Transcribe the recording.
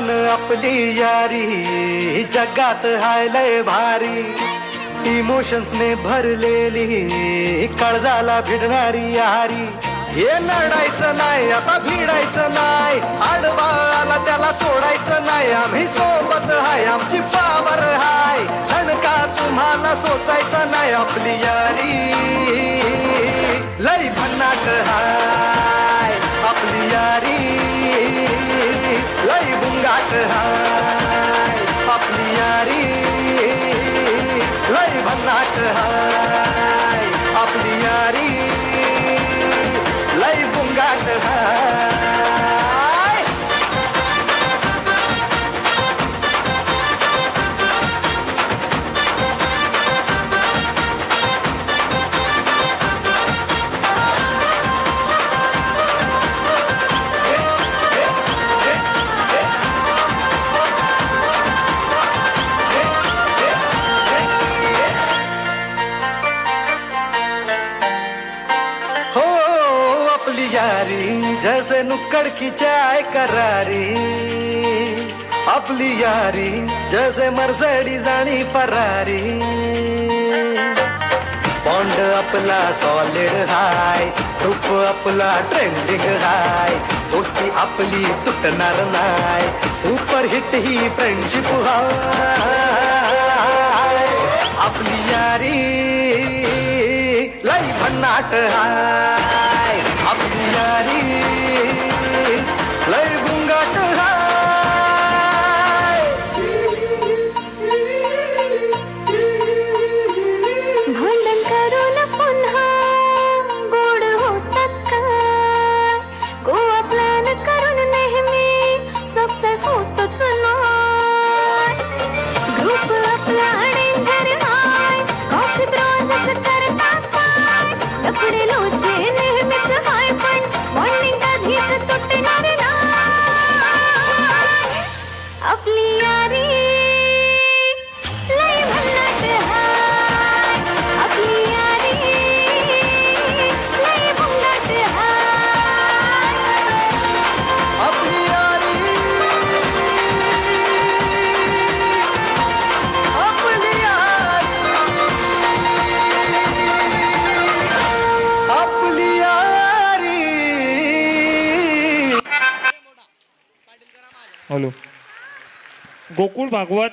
छान आपली यारी, जगात हाय लय भारी, इमोशन्स ने भरलेली, काळजाला भिडणारी यारी. हे लढायचं नाही आता भिडायचं नाही, आडवा आला त्याला सोडायचं नाही. आम्ही सोबत हाय, आमची पावर हाय, का तुम्हाला सोचायचा नाही. आपली यारी लई भन्नाट हाय, आपली यारी लई बुंगाट हाय, आपली यारी लई भन्नाट हाय, आपली यारी लई बुंगाट हाय. यारी जैसे नुक्कड़ की चाय करारी, आपली यारी जैसे मर्सिडीज आणि फरारी. बॉन्ड आपला सॉलिड हाय, ग्रुप आपला ट्रेंडिंग हाय, दोस्ती आपली तुटणार नाय, सुपर हिट ही फ्रेंडशिप हाय. आपली यारी लई भन्नाट हाय, आपली यारी लय गुंगाट हाय. भांडण करून पुन्हा गोड होतात का, गोवा प्लॅन करून नेहमी सक्सेस होतच नाही. ग्रुप आपला डेंजर हाय, गॉसिप रोजच करतात काय, लफडे लोचे नेहमीच हाय, पण बॉन्डिंग कधीच तुटणार नाही. आपली यारी लय भन्नाट हाय, आपली यारी लय भन्नाट हाय. आपली यारी आपली यारी आपली यारी. हॅलो, गोकुळ भागवत